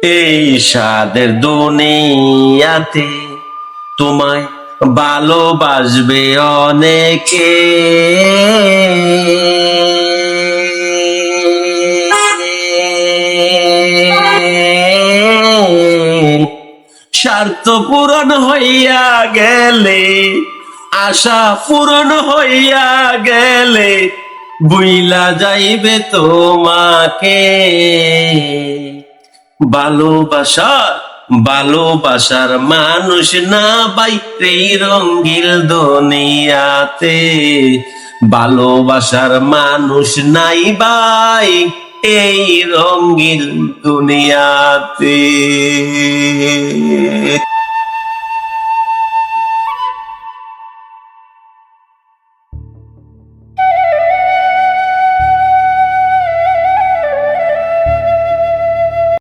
এই সাদের দুনিয়াতে তোমায় ভালোবাসবে অনেকে। স্বার্থ পূরণ হইয়া গেলে, আশা পূরণ হইয়া গেলে বুইলা যাইবে তোমাকে। ভালোবাসার মানুষ না বাইতে রঙ্গিল দুনিয়াতে, ভালোবাসার মানুষ নাই ভাই এই রঙ্গিল দুনিয়াতে।